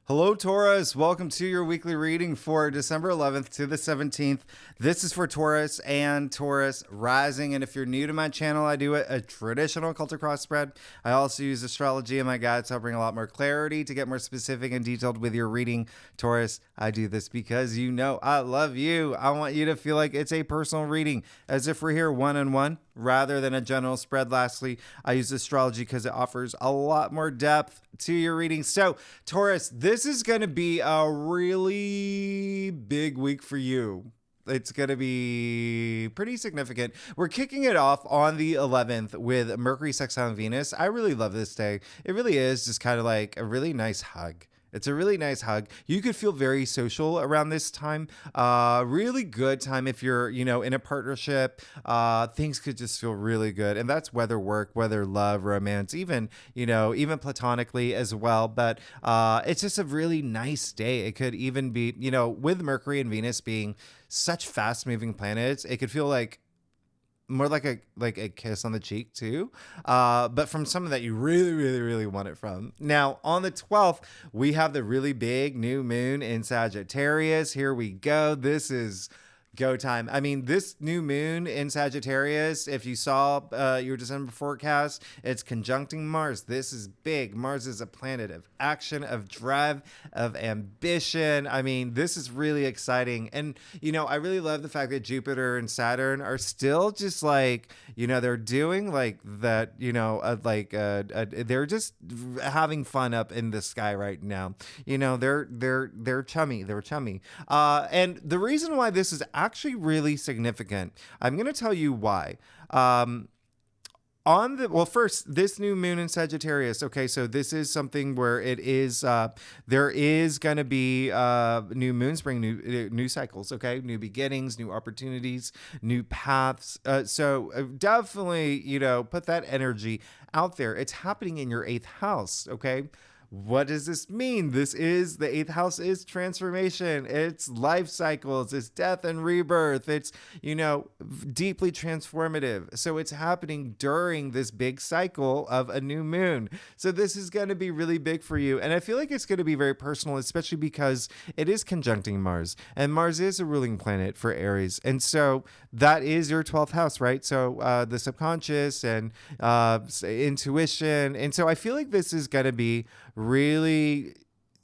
Hello, Taurus. Welcome to your weekly reading for December 11th to the 17th. This is for Taurus and Taurus rising. And if you're new to my channel, I do a traditional culture cross spread. I also use astrology in my guides to help bring a lot more clarity to get more specific and detailed with your reading. Taurus, I do this because you know I love you. I want you to feel like it's a personal reading, as if we're here one-on-one rather than a general spread. Lastly, I use astrology because it offers a lot more depth to your reading. So, Taurus, this is going to be a really big week for you. It's going to be pretty significant. We're kicking it off on the 11th with Mercury sextile Venus. I really love this day. It really is just kind of like a really nice hug. It's a really nice hug. You could feel very social around this time. Really good time if you're, in a partnership. Things could just feel really good. And that's whether work, whether love, romance, even platonically as well. But it's just a really nice day. It could even be, with Mercury and Venus being such fast moving planets, it could feel like more like a kiss on the cheek too, but from someone that you really want it from. Now on the 12th, we have the really big new moon in Sagittarius. Here we go. This is go time. I mean, this new moon in Sagittarius, if you saw your December forecast, it's conjuncting Mars. This is big. Mars is a planet of action, of drive, of ambition. I mean, this is really exciting. And, I really love the fact that Jupiter and Saturn are still just like, they're doing like that, they're just having fun up in the sky right now. They're chummy. They're chummy. And the reason why this is actually really significant, I'm going to tell you why. First, this new moon in Sagittarius. Okay, so this is something where it is, there is going to be new moon, spring, new cycles. Okay, new beginnings, new opportunities, new paths. So definitely, put that energy out there. It's happening in your 8th house. Okay. What does this mean? The 8th house is transformation. It's life cycles. It's death and rebirth. It's, deeply transformative. So it's happening during this big cycle of a new moon. So this is going to be really big for you. And I feel like it's going to be very personal, especially because it is conjuncting Mars. And Mars is a ruling planet for Aries. And so that is your 12th house, right? So the subconscious and intuition. And so I feel like this is going to be really,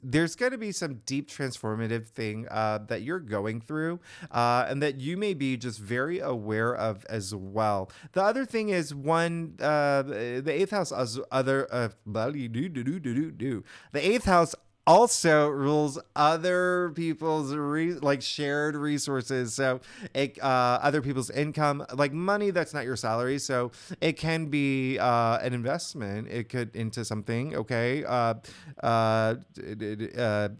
there's going to be some deep transformative thing that you're going through and that you may be just very aware of as well. The other thing is the 8th house the 8th house also rules other people's shared resources. So other people's income, like money that's not your salary. So it can be an investment. It could into something. Okay.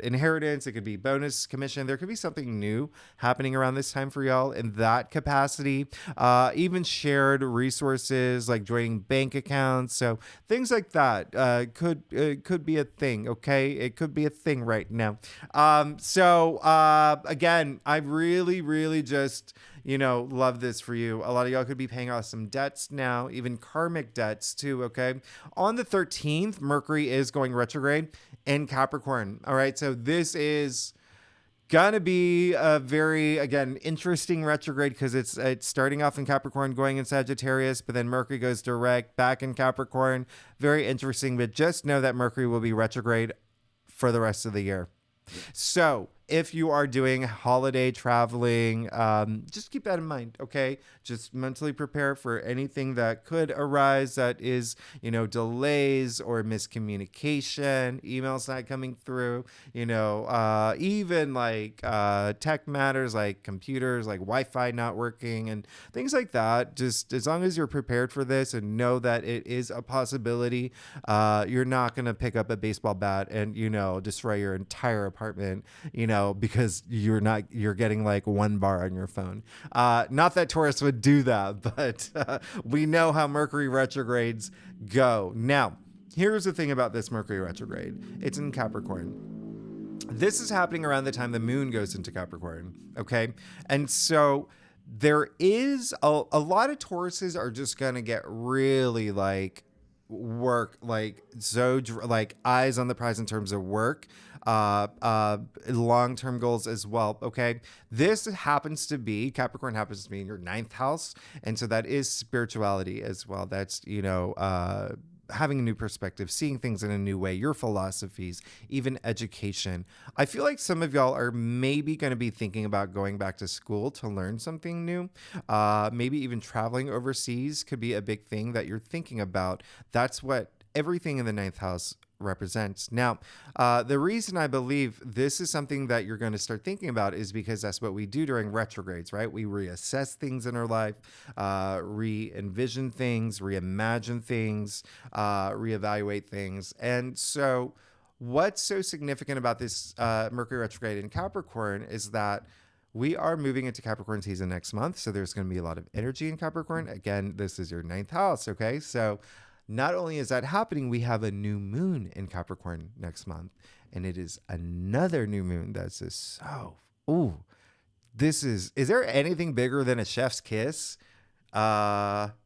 Inheritance. It could be bonus, commission. There could be something new happening around this time for y'all in that capacity. Even shared resources like joining bank accounts. So things like that could be a thing. Okay. It could be a thing right now. Again, I really just, love this for you. A lot of y'all could be paying off some debts now, even karmic debts too. Okay. On the 13th, Mercury is going retrograde in Capricorn. All right. So this is gonna be a very, again, interesting retrograde because it's starting off in Capricorn, going in Sagittarius, but then Mercury goes direct back in Capricorn. Very interesting, but just know that Mercury will be retrograde for the rest of the year. So if you are doing holiday traveling, just keep that in mind, okay? Just mentally prepare for anything that could arise that is, delays or miscommunication, emails not coming through, even like tech matters like computers, like Wi-Fi not working and things like that. Just as long as you're prepared for this and know that it is a possibility, you're not going to pick up a baseball bat and, destroy your entire apartment, because you're getting like one bar on your phone. Not that Taurus would do that, but we know how Mercury retrogrades go. Now, here's the thing about this Mercury retrograde. It's in Capricorn. This is happening around the time the moon goes into Capricorn. Okay. And so there is a lot of Tauruses are just going to get really like work, like like eyes on the prize in terms of work, long-term goals as well. Okay. This happens to be, Capricorn happens to be in your ninth house. And so that is spirituality as well. That's, having a new perspective, seeing things in a new way, your philosophies, even education. I feel like some of y'all are maybe going to be thinking about going back to school to learn something new. Maybe even traveling overseas could be a big thing that you're thinking about. That's what everything in the ninth house represents. Now, the reason I believe this is something that you're going to start thinking about is because that's what we do during retrogrades, right? We reassess things in our life, re-envision things, reimagine things, reevaluate things. And so what's so significant about this Mercury retrograde in Capricorn is that we are moving into Capricorn season next month. So there's going to be a lot of energy in Capricorn. Again, this is your ninth house. Okay. So not only is that happening, we have a new moon in Capricorn next month. And it is another new moon that's just is there anything bigger than a chef's kiss?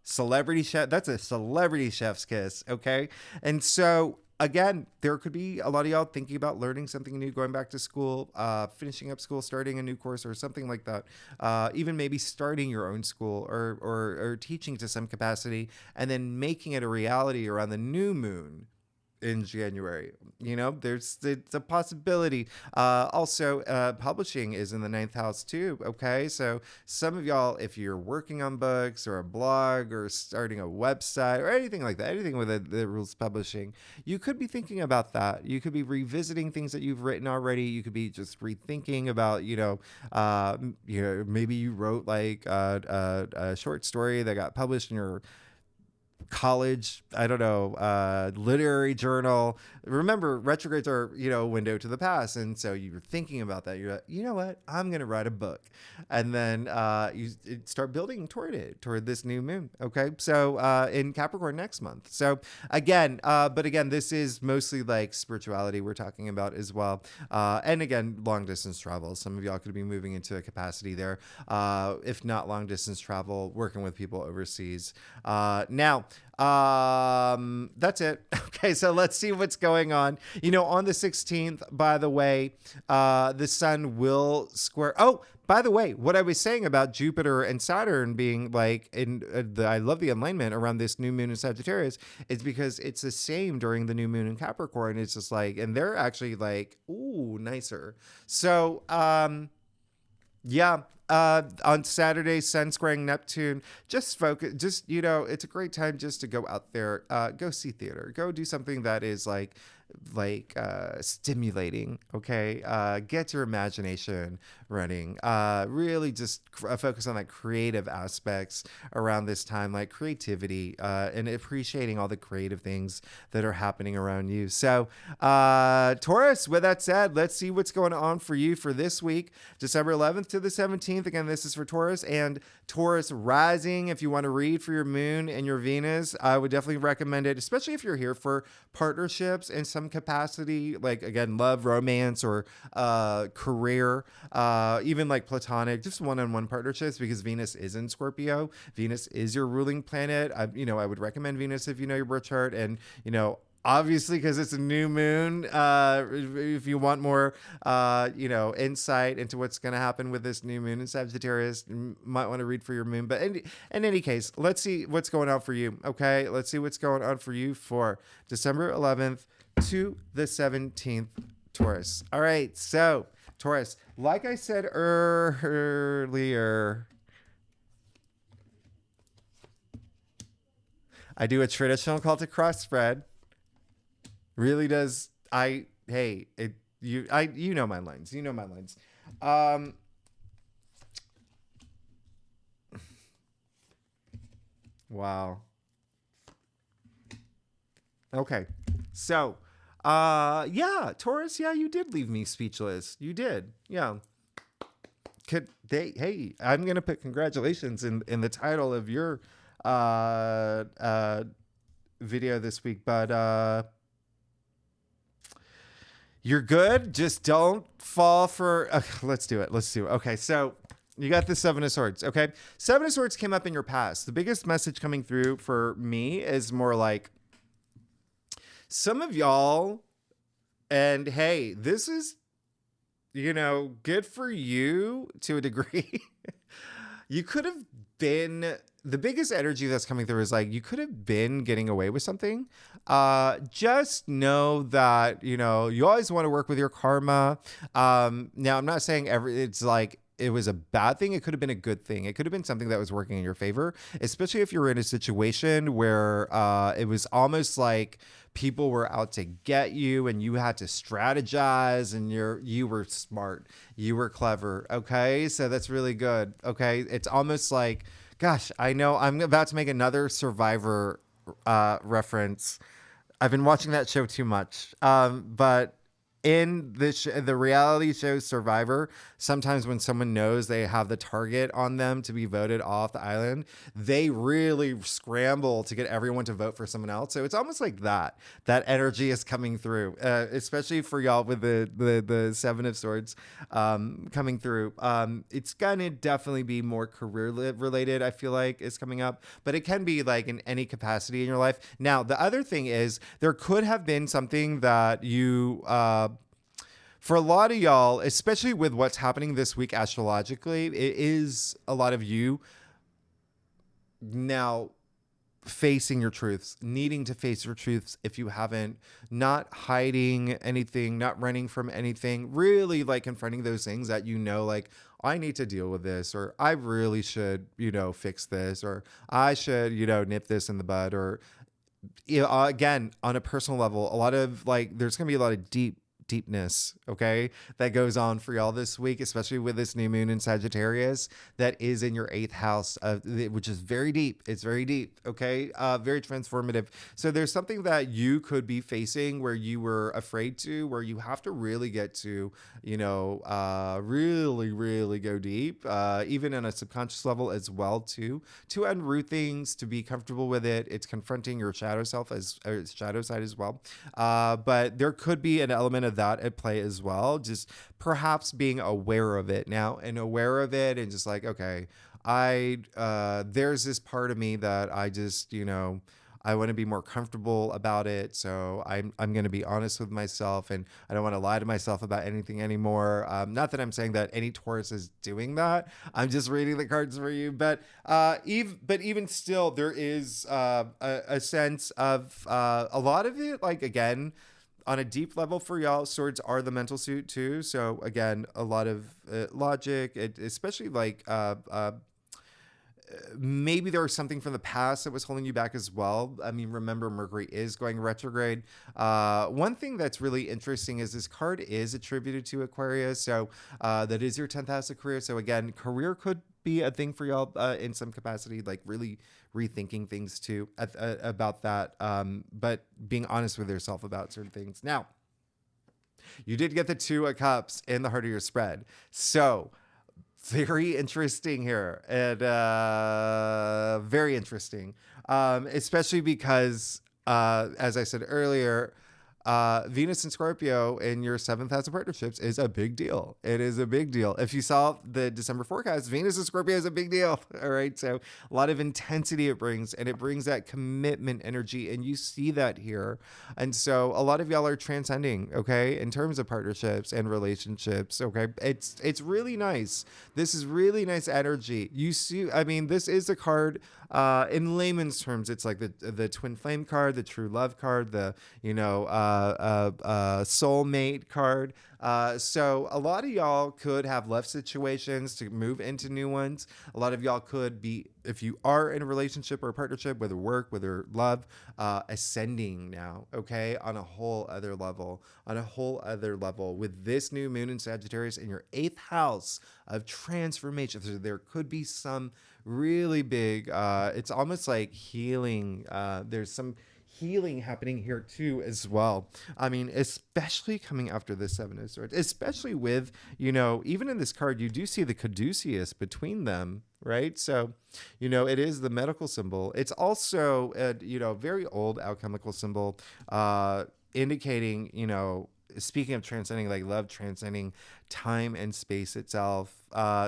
Celebrity chef, that's a celebrity chef's kiss. Okay. And so again, there could be a lot of y'all thinking about learning something new, going back to school, finishing up school, starting a new course or something like that. Even maybe starting your own school or teaching to some capacity and then making it a reality around the new moon in January. It's a possibility. Also, publishing is in the ninth house too. Okay. So some of y'all, if you're working on books or a blog or starting a website or anything like that, anything with the rules publishing, you could be thinking about that. You could be revisiting things that you've written already. You could be just rethinking about, maybe you wrote like a short story that got published in your college, literary journal. Remember, retrogrades are, a window to the past. And so you're thinking about that. You're like, you know what? I'm going to write a book. And then you start building toward this new moon. Okay. So in Capricorn next month. So again, this is mostly like spirituality we're talking about as well. And again, long distance travel. Some of y'all could be moving into a capacity there. If not long distance travel, working with people overseas. Now, that's it. Okay, so let's see what's going on. On the 16th, by the way, the sun will square. Oh, by the way, what I was saying about Jupiter and Saturn being like I love the alignment around this new moon in Sagittarius is because it's the same during the new moon in Capricorn. It's just like, and they're actually like, ooh, nicer. So, on Saturday, Sun squaring Neptune, just focus, it's a great time just to go out there, go see theater, go do something that is like stimulating. Okay. Get your imagination running, really just focus on like creative aspects around this time, like creativity, and appreciating all the creative things that are happening around you. So, Taurus, with that said, let's see what's going on for you for this week, December 11th to the 17th. Again, this is for Taurus and Taurus rising. If you want to read for your moon and your Venus, I would definitely recommend it, especially if you're here for partnerships in some capacity, like again, love, romance, or career, even like platonic, just one-on-one partnerships, because Venus is in Scorpio. Venus is your ruling planet. I would recommend Venus if you know your birth chart, and obviously, because it's a new moon, if you want more, insight into what's going to happen with this new moon in Sagittarius, you might want to read for your moon. But in any case, let's see what's going on for you. Okay, let's see what's going on for you for December 11th to the 17th, Taurus. All right, so Taurus, like I said earlier, I do a traditional Celtic cross spread. Really does. You know my lines. You know my lines. Wow. Okay. So, Taurus, you did leave me speechless. You did. Yeah. I'm going to put congratulations in the title of your video this week, but you're good. Just don't fall for. Let's do it. Okay, so you got the Seven of Swords. Okay, Seven of Swords came up in your past. The biggest message coming through for me is more like some of y'all, and hey, this is, good for you to a degree. You could have been, the biggest energy that's coming through is like you could have been getting away with something. Just know that you always want to work with your karma. Now I'm not saying it's like it was a bad thing. It could have been a good thing. It could have been something that was working in your favor, especially if you're in a situation where it was almost like people were out to get you and you had to strategize, and you were smart, you were clever. Okay, so that's really good. Okay, it's almost like, gosh, I know I'm about to make another Survivor reference. I've been watching that show too much, but in the reality show Survivor, sometimes when someone knows they have the target on them to be voted off the island, they really scramble to get everyone to vote for someone else. So it's almost like that energy is coming through, especially for y'all with the Seven of Swords coming through. It's gonna definitely be more career related, I feel like, is coming up, but it can be like in any capacity in your life. Now, the other thing is there could have been something that you for a lot of y'all, especially with what's happening this week astrologically, it is a lot of you now facing your truths, needing to face your truths if you haven't, not hiding anything, not running from anything, really like confronting those things that like, I need to deal with this, or I really should, fix this, or I should, nip this in the bud, or, again, on a personal level, a lot of like, there's going to be a lot of deepness, okay, that goes on for y'all this week, especially with this new moon in Sagittarius that is in your 8th house, which is very deep. It's very deep, okay, very transformative. So there's something that you could be facing where you were afraid to, where you have to really get to, really, really go deep, even on a subconscious level as well, to unroot things, to be comfortable with it. It's confronting your shadow self shadow side as well. But there could be an element of that at play as well, just perhaps being aware of it now, and just like, okay, there's this part of me that I just, I want to be more comfortable about it. So I'm going to be honest with myself, and I don't want to lie to myself about anything anymore. Not that I'm saying that any Taurus is doing that. I'm just reading the cards for you. But even still, there is a sense of a lot of it, like, again, on a deep level for y'all, swords are the mental suit too. So again, a lot of logic, especially like maybe there was something from the past that was holding you back as well. I mean, remember, Mercury is going retrograde. One thing that's really interesting is this card is attributed to Aquarius. So that is your 10th house of career. So again, career could be a thing for y'all in some capacity, like really rethinking things too about that. But being honest with yourself about certain things. Now, you did get the 2 of Cups in the heart of your spread. So very interesting here, and very interesting, especially because, as I said earlier, Venus and Scorpio in your 7th house of partnerships is a big deal. It is a big deal. If you saw the December forecast, Venus and Scorpio is a big deal. All right. So a lot of intensity it brings, and it brings that commitment energy. And you see that here. And so a lot of y'all are transcending, okay, in terms of partnerships and relationships. Okay. It's really nice. This is really nice energy. You see, I mean, this is a card, in layman's terms, it's like the twin flame card, the true love card, the, soulmate card. So a lot of y'all could have left situations to move into new ones. A lot of y'all could be, if you are in a relationship or a partnership, whether work, whether love, ascending now, okay, on a whole other level, with this new moon in Sagittarius in your 8th house of transformation. So there could be some really big, it's almost like healing. There's some healing happening here too as well. I mean, especially coming after the 7 of Swords, especially with, even in this card, you do see the caduceus between them, right? So, it is the medical symbol. It's also a, very old alchemical symbol, indicating, speaking of transcending, like love transcending time and space itself.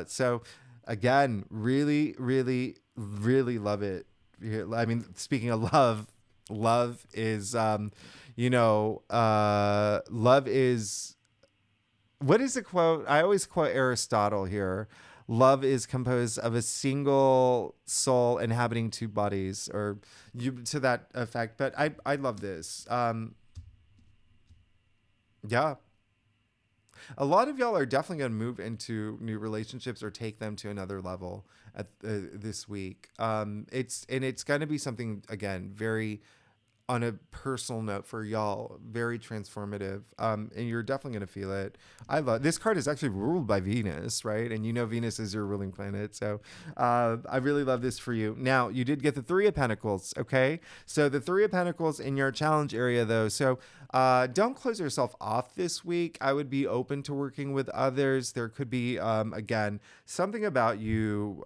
So again, really, really, really love it. I mean, speaking of love, Love is, love is, what is the quote? I always quote Aristotle here. Love is composed of a single soul inhabiting two bodies, or you to that effect. But I love this. Yeah, a lot of y'all are definitely going to move into new relationships or take them to another level at this week. It's going to be something again very on a personal note for y'all, very transformative. And you're definitely going to feel it. I love this card is actually ruled by Venus, right? And you know Venus is your ruling planet. So I really love this for you. Now, you did get the Three of Pentacles, okay? So the Three of Pentacles in your challenge area, though. So don't close yourself off this week. I would be open to working with others. There could be, again, something about you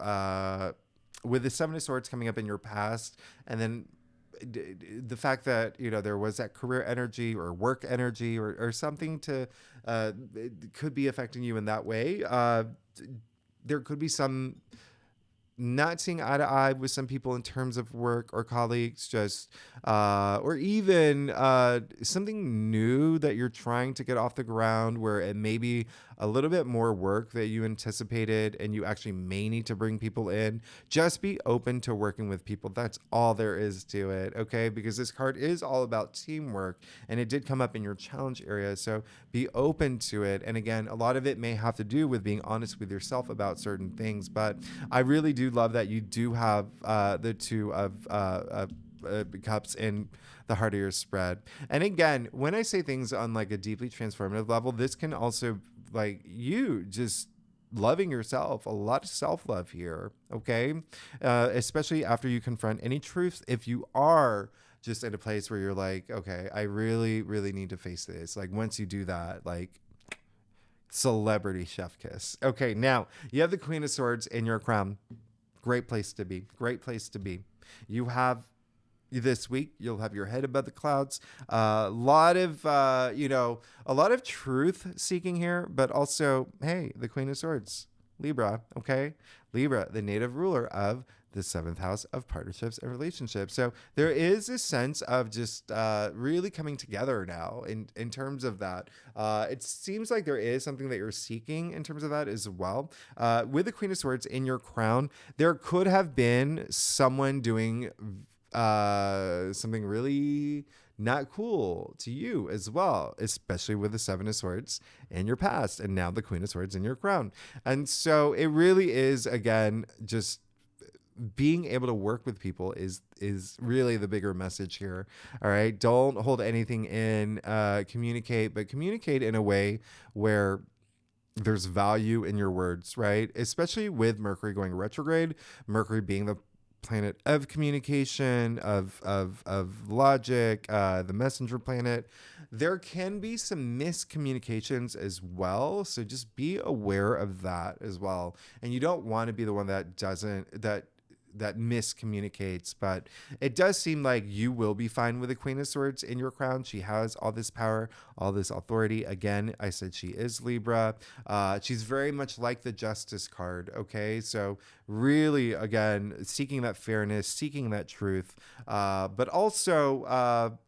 with the Seven of Swords coming up in your past, and then the fact that there was that career energy or work energy or something to it could be affecting you in that way. There could be some not seeing eye to eye with some people in terms of work or colleagues, just or even something new that you're trying to get off the ground where it may be a little bit more work that you anticipated and you actually may need to bring people in. Just be open to working with people. That's all there is to it, okay? Because this card is all about teamwork and it did come up in your challenge area. So be open to it. And again, a lot of it may have to do with being honest with yourself about certain things, but I really do love that you do have the Two of Cups in the heart of your spread. And again, when I say things on like a deeply transformative level, this can also like you just loving yourself, a lot of self-love here, okay? Especially after you confront any truths. If you are just in a place where you're like, okay, I really, really need to face this. Like once you do that, like celebrity chef kiss. Okay, now you have the Queen of Swords in your crown. Great place to be. Great place to be. You have this week you'll have your head above the clouds. A lot of a lot of truth seeking here, but also, hey, the Queen of Swords, Libra. Okay, Libra, the native ruler of the seventh house of partnerships and relationships. So there is a sense of just really coming together now in terms of that. It seems like there is something that you're seeking in terms of that as well. With the Queen of Swords in your crown, there could have been someone doing something really not cool to you as well, especially with the Seven of Swords in your past and now the Queen of Swords in your crown. And so it really is, again, just being able to work with people is really the bigger message here. All right, don't hold anything in. Communicate, but communicate in a way where there's value in your words, right? Especially with Mercury going retrograde, Mercury being the planet of communication, of logic, the messenger planet. There can be some miscommunications as well. So just be aware of that as well. And you don't want to be the one that doesn't, that miscommunicates, but it does seem like you will be fine with the Queen of Swords in your crown. She has all this power, all this authority. Again, I said she is Libra. She's very much like the Justice card. Okay, so really, again, seeking that fairness, seeking that truth, but also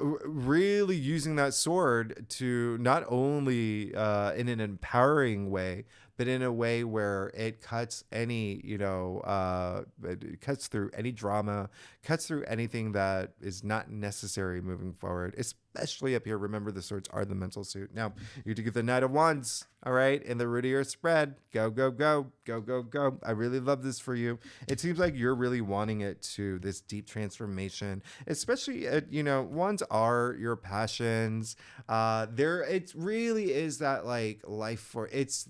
really using that sword to not only in an empowering way, but in a way where it cuts any, it cuts through any drama, cuts through anything that is not necessary moving forward, especially up here. Remember, the swords are the mental suit. Now, you get the Knight of Wands, all right, in the root of your spread. Go, go, go, go, go, go. I really love this for you. It seems like you're really wanting it to this deep transformation, especially, wands are your passions. It really is that like life for it's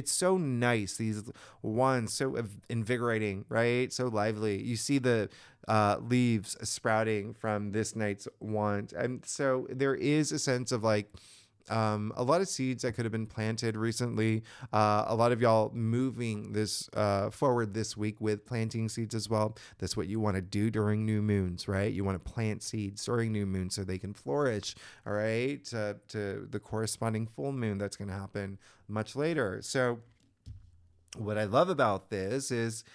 so nice. These wands, so invigorating, right? So lively. You see the leaves sprouting from this knight's wand, and so there is a sense of like a lot of seeds that could have been planted recently. A lot of y'all moving this forward this week with planting seeds as well. That's what you want to do during new moons, right? You want to plant seeds during new moons so they can flourish, all right, to the corresponding full moon that's going to happen much later. So what I love about this is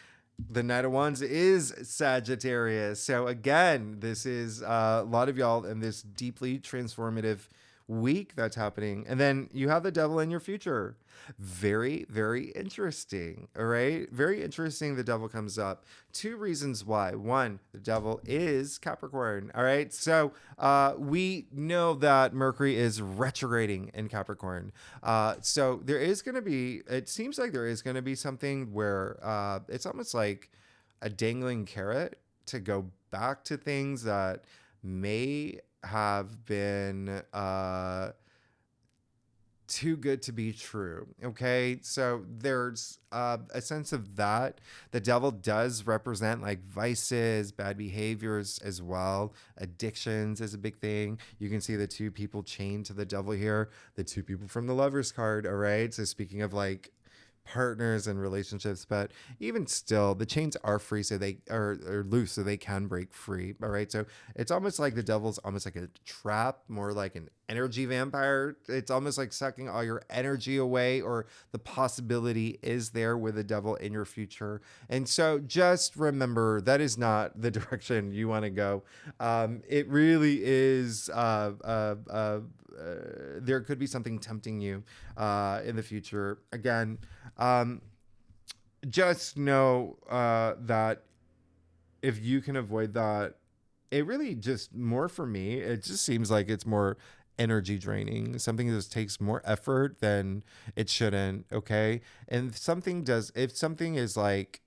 The Knight of Wands is Sagittarius. So again, this is a lot of y'all in this deeply transformative week that's happening. And then you have the Devil in your future. Very, very interesting. All right. Very interesting. The Devil comes up. Two reasons why. One, the Devil is Capricorn. All right. So we know that Mercury is retrograding in Capricorn. So there is going to be, it seems like there is going to be something where it's almost like a dangling carrot to go back to things that may have been too good to be true. Okay. So there's a sense of that. The Devil does represent like vices, bad behaviors as well. Addictions is a big thing. You can see the two people chained to the Devil here, the two people from the Lovers card. All right. So speaking of like partners and relationships, but even still the chains are free, so they are loose, so they can break free. All right, so it's almost like the Devil's almost like a trap, more like an energy vampire. It's almost like sucking all your energy away, or the possibility is there with the Devil in your future. And so just remember that is not the direction you want to go. It really is there could be something tempting you in the future. Again, just know that if you can avoid that, it really just more for me, it just seems like it's more energy draining. Something that just takes more effort than it shouldn't. Okay. And something does, if something is like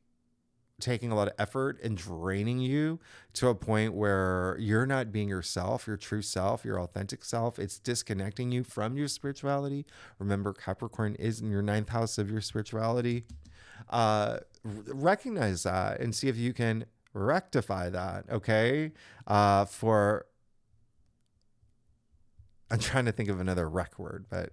taking a lot of effort and draining you to a point where you're not being yourself, your true self, your authentic self, it's disconnecting you from your spirituality. Remember, Capricorn is in your ninth house of your spirituality. Recognize that and see if you can rectify that. Okay. For, I'm trying to think of another wreck word, but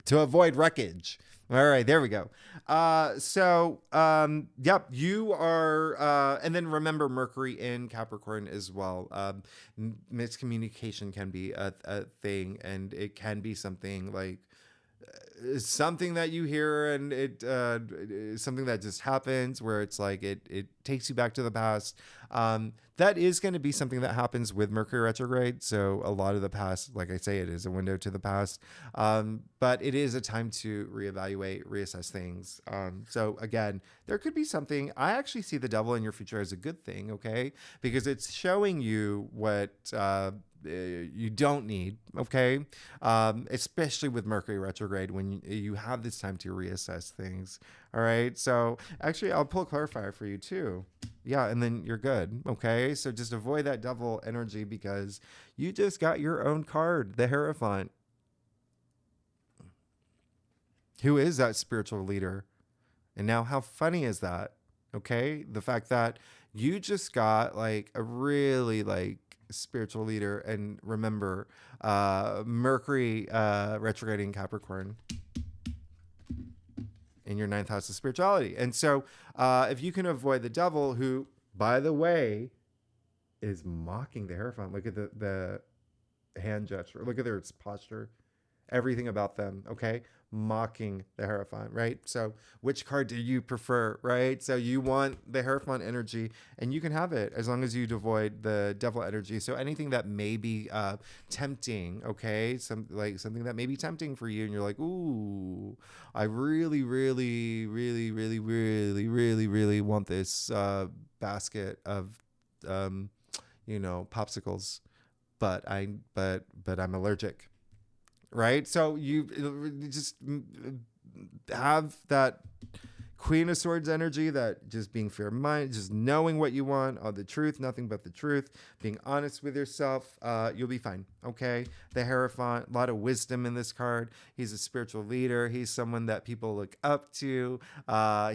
to avoid wreckage. All right, there we go. Yep, you are, and then remember Mercury in Capricorn as well. Miscommunication can be a thing, and it can be something like something that you hear, and it something that just happens where it's like it takes you back to the past. That is going to be something that happens with Mercury retrograde. So a lot of the past, like I say, it is a window to the past. But it is a time to reevaluate, reassess things. So again, there could be something. I actually see the Devil in your future as a good thing, okay? Because it's showing you what you don't need, okay? Especially with Mercury retrograde, when you have this time to reassess things. All right. So actually, I'll pull a clarifier for you too. Yeah, and then you're good. Okay. So just avoid that Devil energy because you just got your own card, the Hierophant. Who is that spiritual leader? And now, how funny is that? Okay. The fact that you just got like a really like spiritual leader. And remember, Mercury retrograding Capricorn in your ninth house of spirituality. And so if you can avoid the Devil, who, by the way, is mocking the Hierophant. Look at the hand gesture. Look at their posture. Everything about them, okay? Mocking the Hierophant, right? So which card do you prefer, right? So you want the Hierophant energy, and you can have it as long as you avoid the Devil energy. So anything that may be tempting, okay? Something that may be tempting for you, and you're like, ooh, I really, really, really, really, really, really, really want this basket of, popsicles, but I'm allergic. Right. So you just have that Queen of Swords energy, that just being fair minded, just knowing what you want, all the truth, nothing but the truth, being honest with yourself. You'll be fine. Okay. The Hierophant, a lot of wisdom in this card. He's a spiritual leader. He's someone that people look up to.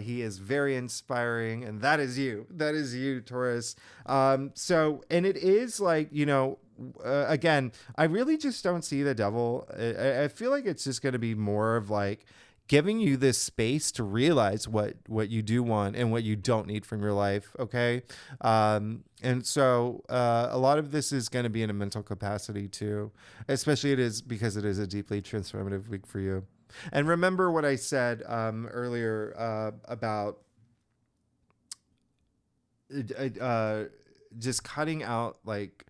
He is very inspiring, and that is you. That is you, Taurus. And it is like, again, I really just don't see the Devil. I feel like it's just going to be more of like giving you this space to realize what you do want and what you don't need from your life. Okay. And so a lot of this is going to be in a mental capacity too, especially it is because it is a deeply transformative week for you. And remember what I said earlier about just cutting out like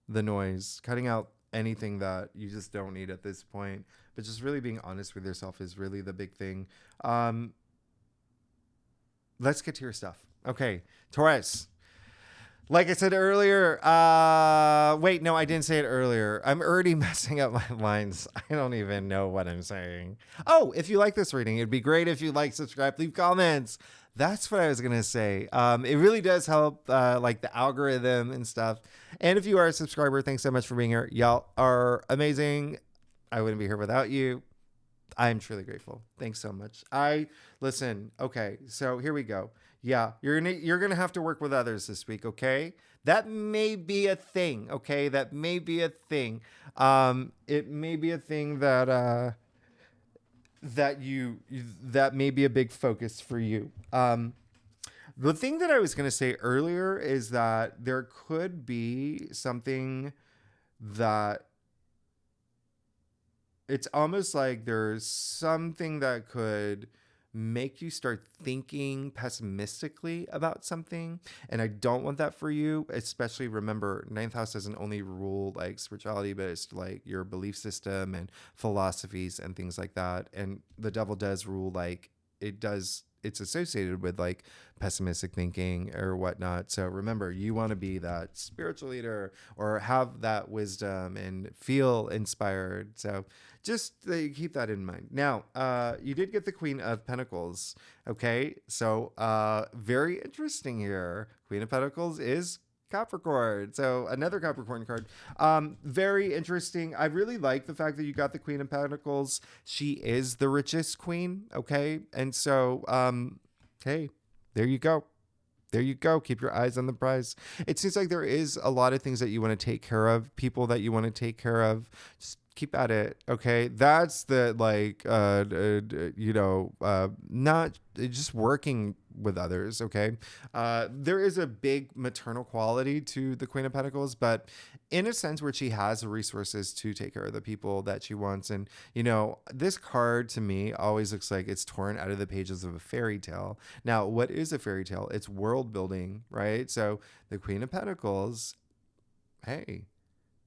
the noise, cutting out anything that you just don't need at this point, but just really being honest with yourself is really the big thing. Um, let's get to your stuff. Okay, Taurus. Like I said earlier, wait, no, I didn't say it earlier. I'm already messing up my lines. I don't even know what I'm saying. Oh, if you like this reading, it'd be great if you like, subscribe, leave comments. That's what I was gonna say. It really does help, like the algorithm and stuff. And if you are a subscriber, thanks so much for being here. Y'all are amazing. I wouldn't be here without you. I'm truly grateful. Thanks so much. I listen. Okay, so here we go. Yeah, you're gonna have to work with others this week. Okay, that may be a thing. Okay, that may be a thing. It may be a thing that that may be a big focus for you. The thing that I was gonna say earlier is that there could be something that it's almost like there's something that could make you start thinking pessimistically about something. And I don't want that for you, especially remember, ninth house doesn't only rule like spirituality, but it's like your belief system and philosophies and things like that. And the devil does rule like it's associated with like pessimistic thinking or whatnot. So remember, you want to be that spiritual leader or have that wisdom and feel inspired. So just keep that in mind. Now, you did get the Queen of Pentacles. Okay. So very interesting here. Queen of Pentacles is Capricorn. So another Capricorn card. Very interesting. I really like the fact that you got the Queen of Pentacles. She is the richest queen. Okay. And so, hey, there you go. There you go. Keep your eyes on the prize. It seems like there is a lot of things that you want to take care of, people that you want to take care of. Just keep at it. Okay. That's the like, not just working with others. Okay. There is a big maternal quality to the Queen of Pentacles, but in a sense where she has the resources to take care of the people that she wants. And, this card to me always looks like it's torn out of the pages of a fairy tale. Now, what is a fairy tale? It's world building, right? So the Queen of Pentacles, hey,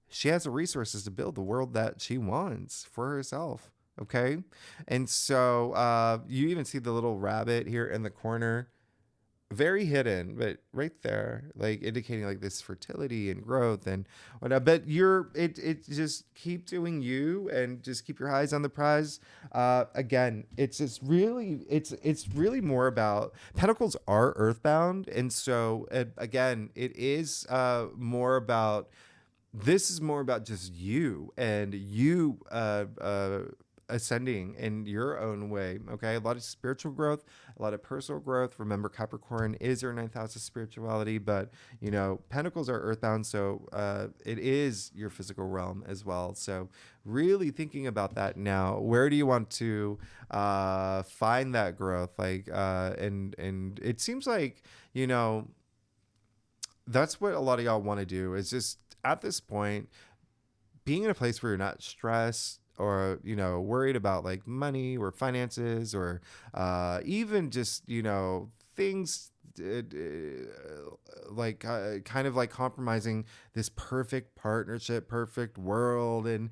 she has the resources to build the world that she wants for herself. Okay. And so you even see the little rabbit here in the corner, very hidden, but right there, like indicating like this fertility and growth and whatnot. But it just keep doing you and just keep your eyes on the prize. Again, it's really more about pentacles are earthbound. And so again, it is more about, this is more about just you and you ascending in your own way. Okay, a lot of spiritual growth, a lot of personal growth. Remember, Capricorn is your ninth house of spirituality, but Pentacles are earthbound, so it is your physical realm as well. So really thinking about that now. Where do you want to find that growth? Like, and it seems like that's what a lot of y'all want to do. Is just at this point being in a place where you're not stressed or worried about like money or finances or even just things like kind of like compromising this perfect partnership, perfect world, and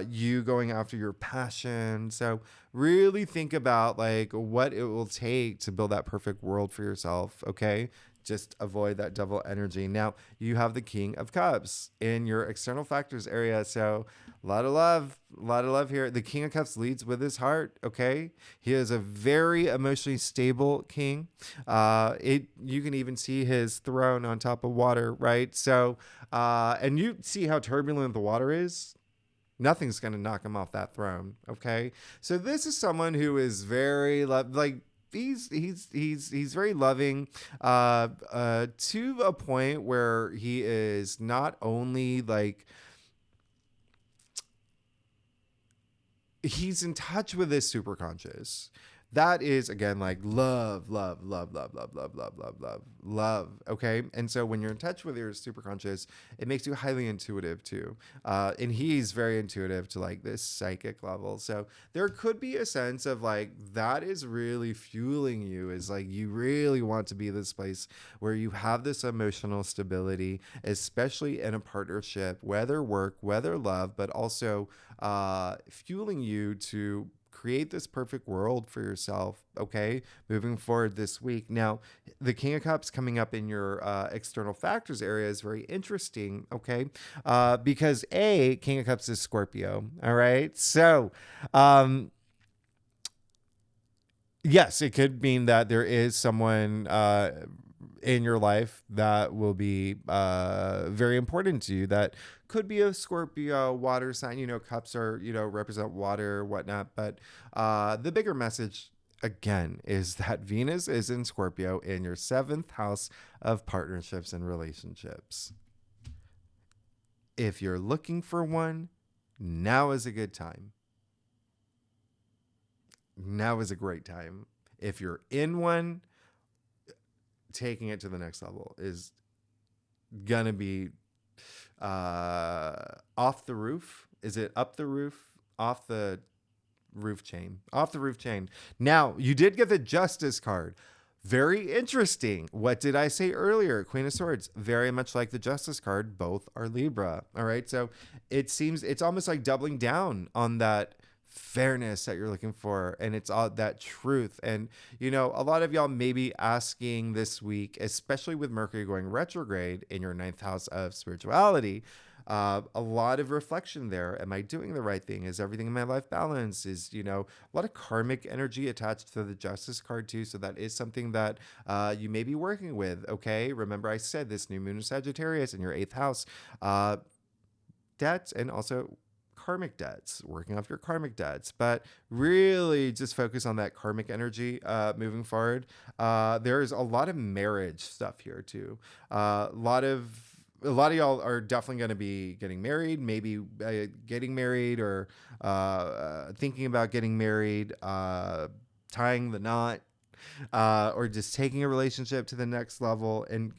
you going after your passion. So really think about like what it will take to build that perfect world for yourself. Okay, just avoid that devil energy. Now you have the King of Cups in your external factors area. So a lot of love here. The King of Cups leads with his heart. Okay. He is a very emotionally stable king. You can even see his throne on top of water, right? So, and you see how turbulent the water is. Nothing's going to knock him off that throne. Okay. So this is someone who is very he's very loving to a point where he is not only like he's in touch with his superconscious. that is again like love, love, love, love, love, love, love, love, love, love. Okay. And so when you're in touch with your superconscious, it makes you highly intuitive too. And he's very intuitive to like this psychic level. So there could be a sense of like that is really fueling you, is like you really want to be this place where you have this emotional stability, especially in a partnership, whether work, whether love, but also fueling you to create this perfect world for yourself, okay, moving forward this week. Now, the King of Cups coming up in your external factors area is very interesting, okay, because King of Cups is Scorpio, all right? So, yes, it could mean that there is someone in your life that will be very important to you. That could be a Scorpio water sign. You know, cups are, you know, represent water, whatnot. But the bigger message, again, is that Venus is in Scorpio in your 7th house of partnerships and relationships. If you're looking for one, now is a good time. Now is a great time. If you're in one, taking it to the next level is gonna be off the roof. Is it up the roof? Off the roof chain. Off the roof chain. Now, you did get the Justice card. Very interesting. What did I say earlier? Queen of Swords, very much like the Justice card, both are Libra. All right. So it seems it's almost like doubling down on that fairness that you're looking for, and it's all that truth. And you know, a lot of y'all may be asking this week, especially with Mercury going retrograde in your 9th house of spirituality, a lot of reflection there. Am I doing the right thing? Is everything in my life balanced? Is, you know, a lot of karmic energy attached to the Justice card too. So that is something that you may be working with. Okay. Remember I said this new moon is Sagittarius in your 8th house, debts, and also karmic debts, working off your karmic debts, but really just focus on that karmic energy moving forward. There's a lot of marriage stuff here too. A lot of y'all are definitely going to be getting married, maybe getting married, or thinking about getting married, tying the knot, or just taking a relationship to the next level, and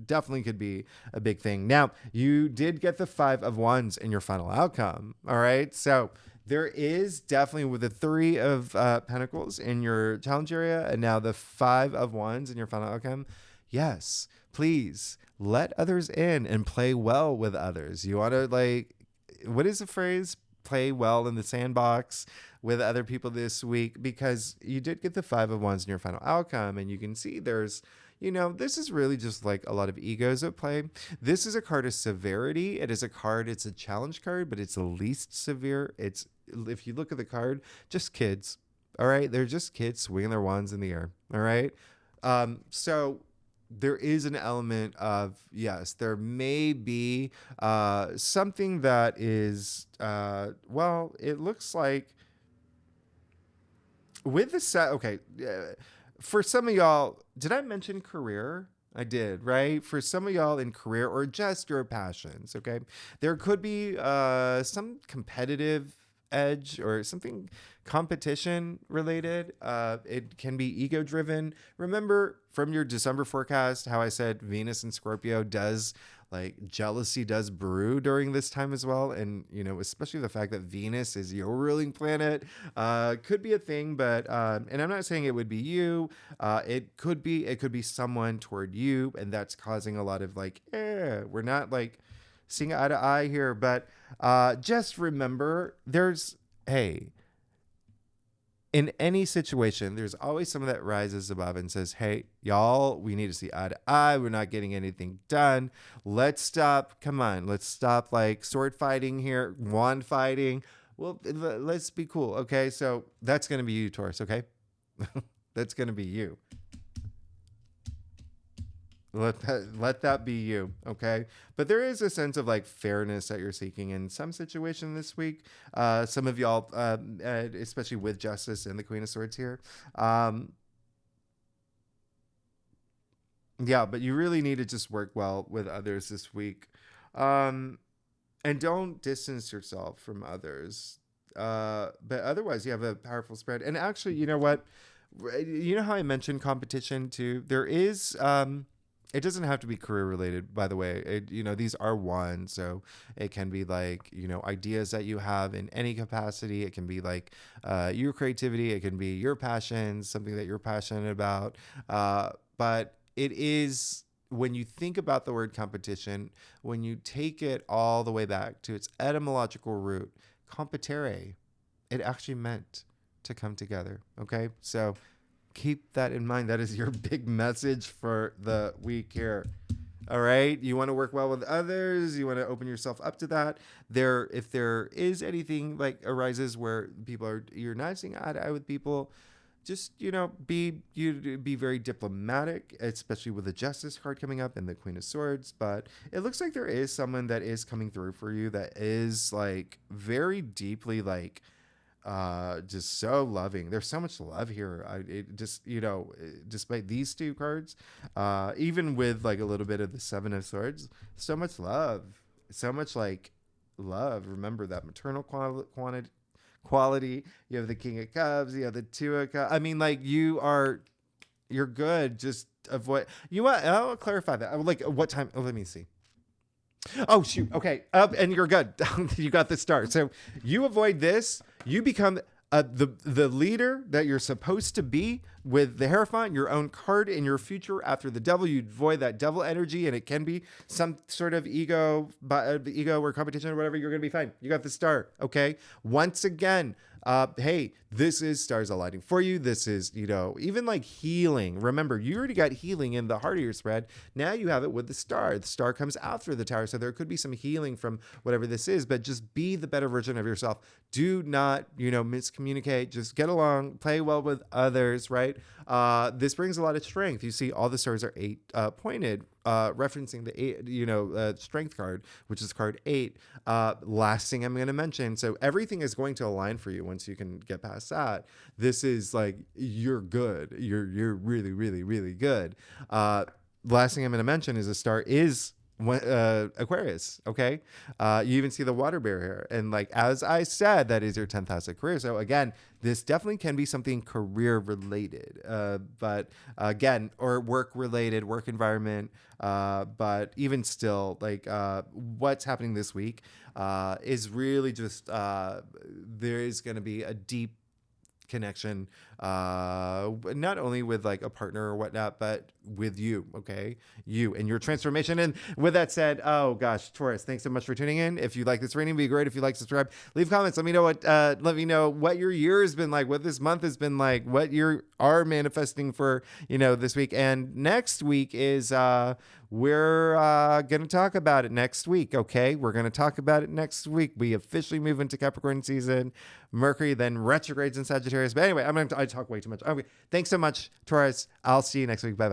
definitely could be a big thing. Now, you did get the 5 of Wands in your final outcome. All right. So there is definitely, with the 3 of Pentacles in your challenge area, and now the 5 of Wands in your final outcome. Yes, please let others in and play well with others. You want to, like, what is the phrase? Play well in the sandbox with other people this week, because you did get the 5 of Wands in your final outcome, and you can see there's, you know, this is really just like a lot of egos at play. This is a card of severity. It is a card, it's a challenge card, but it's the least severe. It's, if you look at the card, just kids. All right. They're just kids swinging their wands in the air. All right. So there is an element of, yes, there may be something that is, well, it looks like with the set. Okay. For some of y'all, did I mention career? I did, right? For some of y'all in career or just your passions, okay? There could be some competitive edge or something competition related. It can be ego driven. Remember from your December forecast how I said Venus and Scorpio does, like, jealousy does brew during this time as well. And, you know, especially the fact that Venus is your ruling planet could be a thing. But and I'm not saying it would be you. It could be someone toward you, and that's causing a lot of like, we're not like seeing eye to eye here. But just remember, hey, in any situation, there's always someone that rises above and says, hey, y'all, we need to see eye to eye. We're not getting anything done. Let's stop. Come on. Let's stop like sword fighting here, wand fighting. Well, let's be cool. Okay. So that's going to be you, Taurus. Okay. That's going to be you. Let that be you, okay? But there is a sense of like fairness that you're seeking in some situation this week. Some of y'all, especially with Justice and the Queen of Swords here. Yeah, but you really need to just work well with others this week. And don't distance yourself from others. but otherwise you have a powerful spread. And actually, you know what? You know how I mentioned competition too? There is, it doesn't have to be career related, by the way. These are wands, so it can be like, ideas that you have in any capacity. It can be like your creativity. It can be your passions, something that you're passionate about. But it is, when you think about the word competition, when you take it all the way back to its etymological root, competere, it actually meant to come together. Okay, so keep that in mind. That is your big message for the week here. All right, you want to work well with others, you want to open yourself up to that. If there is anything like arises where you're not seeing eye to eye with people, just be very diplomatic, especially with the Justice card coming up and the Queen of Swords. But it looks like there is someone that is coming through for you that is like very deeply like just so loving. There's so much love here. Despite these two cards, even with like a little bit of the Seven of Swords, so much love, so much like love. Remember that maternal quality. You have the King of Cups, you have the Two of Cups. I mean, like you're good. Just avoid. I'll clarify that. Like what time? Oh, let me see. Oh shoot. Okay. And you're good. You got the star. So you avoid this. You become the leader that you're supposed to be with the Hierophant, your own card in your future after the Devil. You avoid that devil energy, and it can be some sort of ego or competition or whatever. You're going to be fine. You got the star. Okay. Once again, hey, this is stars aligning for you. This is, even like healing. Remember, you already got healing in the heart of your spread. Now you have it with the star. The star comes after the Tower. So there could be some healing from whatever this is, but just be the better version of yourself. Do not, miscommunicate. Just get along, play well with others, right? This brings a lot of strength. You see all the stars are 8 pointed, referencing the 8, strength card, which is card 8. Last thing I'm going to mention. So everything is going to align for you once you can get past that. This is like, you're good. You're really, really, really good. Last thing I'm going to mention is a star is Aquarius. Okay. You even see the water bear here. And like, as I said, that is your 10th house of career. So again, this definitely can be something career related, but again, or work related, work environment. But even still, like, what's happening this week, is really just, there is going to be a deep connection, not only with like a partner or whatnot, but with you. Okay, you and your transformation. And with that said, oh gosh, Taurus, thanks so much for tuning in. If you like this reading, it'd be great if you like, subscribe, leave comments. Let me know what your year has been like, what this month has been like, what you are manifesting for this week. And next week is we're going to talk about it next week. Okay, we're going to talk about it next week. We officially move into Capricorn season. Mercury then retrogrades in Sagittarius. But anyway, I talk way too much. Okay, thanks so much, Taurus. I'll see you next week. Bye.